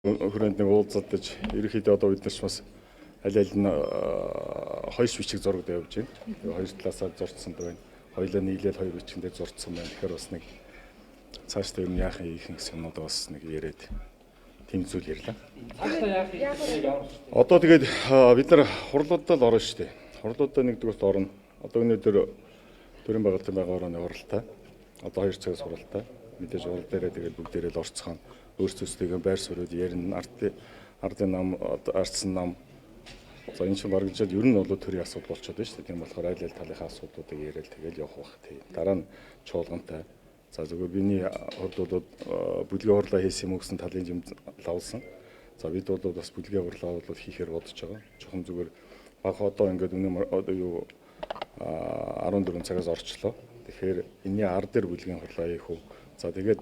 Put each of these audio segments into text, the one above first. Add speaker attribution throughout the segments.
Speaker 1: хүрээнд нэг уулзалтаж ерөнхийдөө одоо бид нар ч бас аль нь хоёр бичиг зурагд явж байна. Тэгээ хоёр талаасаа зурцсан байна. Хоёулаа нийлээд хоёр бичгэндээ зурцсан байна. Тэгэхээр бас нэг цаашдаа юм яах юм гэсэн юмнууд бас нэг яриад тийм зүйл ярьлаа.
Speaker 2: Цаашдаа яах юм?
Speaker 1: Одоо тэгээд бид нар хурлуудад л орно шүү дээ. Хурлуудад нэгдүгээрт орно. Одоо өнөөдөр төрийн байгууллагын байгууллагын уралтай. Одоо 2 цагаас уралтай. Мэдээж урал дээрээ тэгээд бүгдээрээ л орцгоно. Өөрсдөөсөө байр суурьуд ярина, ардын нам, ардсан нам. За энэ чинь бараг жишээд ер нь бол төрийн асуудал болчиход байна шүү дээ. Тийм болохоор аль аль талынхаа асуудлуудыг яриад тэгэл явах бах тийм. Дараа нь чуулгантай. За зөвхөн биний хурлууд бүлгээ хурлаа хийсэн юм гэсэн талын юм лавсан. За бид бол бас бүлгээ хурлаа бол хийхээр бодож байгаа. Чухам зүгээр баг одоо ингээд юу 14 цагаас орчлоо. Тэгэхээр энэний ар дээр бүлгийн хурлаа хийх үү. За тэгээд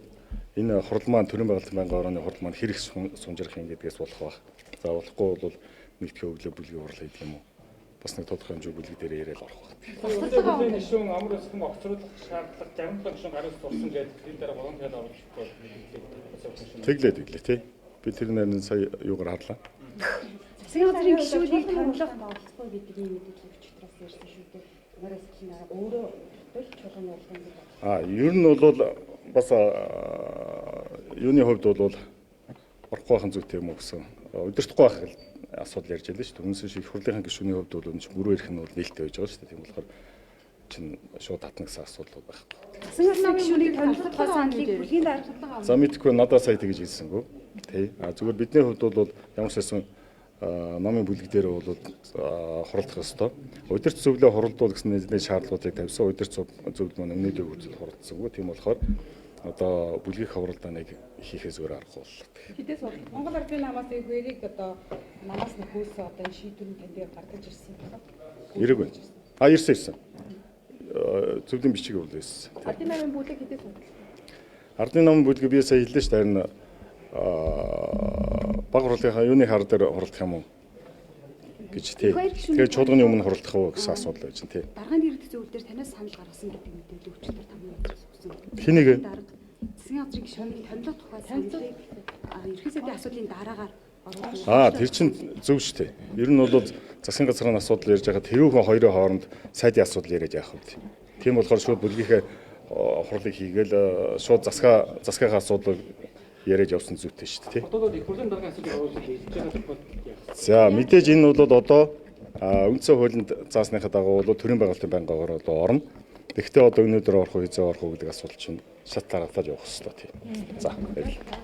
Speaker 1: энэ хурал маань төрийн байгууллагын байнгын орооны хурал маань хэрэг сунжрах юм гэдгээс болох баг. За болохгүй бол нэгтгэх өглөө бүлгийн хурал хийх юм уу? Бас нэг тодорхой хэмжээ бүлэг дээр яриад орох баг.
Speaker 2: Бүлгийн гишүүн амар өсгөн огцруулах шаардлага 60 гишүүн гараас турсан гэдэг тэр дараа голомтод оруулахгүй мэдээлэл.
Speaker 1: Тэглээ тий. Би тэр нэрнээ сая юугаар харлаа.
Speaker 3: Засгийн газрын гишүүдийг томилох болцгүй гэдгийг мэдээлэл өгч дотроос ярьсан шүү дээ. Нараас чинь өөрөө чуулганы урлагийн
Speaker 1: Ер нь бол бас юуны хувьд бол орохгүй байхын зүйтэй юм уу гэсэн удирдахгүй байх асуудал ярьж байлаа шүү дээ. Түүнээс шиг хурлынхаа гишүүний хувьд бол энэ мөрөө ирэх нь бол нээлттэй байж байгаа шүү дээ. Тийм болохоор чинь шууд татнагсан асуудал байхгүй.
Speaker 3: Засгийн газрын гишүүнийг томилох саналыг бүлгийн даргалан
Speaker 1: За мэдгүй надад сая тэгж хэлсэнгүү. Тий. Зүгээр бидний хувьд бол ямар ч байсан намын бүлэг дээр бол хуралдах ёстой. Удирдах зөвлөө хуралдуул гэсэн нэг шаардлагуудыг тавьсан. Удирдах зөвлөл маань өмнөдөө хүртэл хуралдсангүй. Тийм болохоор одоо бүлгийн хуралдааныг хийхээ зүгээр аргагүй боллоо.
Speaker 4: Хэдээс Монгол Ардын намаас эвгэрийг одоо намаас нэг хөөсөө одоо энэ шийдвэрийн танд гаргаж ирсэн байна.
Speaker 1: Ирэг байна. Ирсэн. Зөвлөлийн бичиг өгүүлсэн.
Speaker 4: Ардын намын бүлэг хэдээс судалсан?
Speaker 1: Ардын намын бүлэг би сая хэллээ шүү дээ. Харин баг хурлынхаа юуны хар дээр хуралдах юм уу гэж тий. Тэгэхээр чуулганы өмнө хуралдах уу гэсэн асуудал байж тий.
Speaker 3: дарганы иргэд зөвлөл дээр танаас санал гаргасан гэдэг мэдээлэл өчтөр тамийн өгсөн.
Speaker 1: Хэнийг?
Speaker 3: Засгийн газрын гишүүнийг томилох тухай саналыг ерхий сайдын асуудлын дараагаар оруулах.
Speaker 1: Тэр чинь зөв шүү дээ. Ер нь бол засгийн газрын асуудал ярьж байгаа тэрүүхэн хоёрын хооронд сайдын асуудал яриад яах вэ? Тийм болохоор шууд бүлгийнхээ хурлыг хийгээл шууд засгийнхаа асуудлыг яриад явсан зүйтэй шүү дээ.
Speaker 2: Одоо их хурлын даргын асуудлыг оруулах хийж байгаа тохиолдолд яах вэ?
Speaker 1: За мэдээж энэ бол одоо үндсэн хуулинд заасныхаа дагуу бол төрийн байгуулалтын байнгын орно. Тэгэхдээ одоо өнөөдөр орох уу хизээ орох уу гэдэг асуулт чинь шат дараалаад явах хэрэгтэй тийм. За баярлалаа.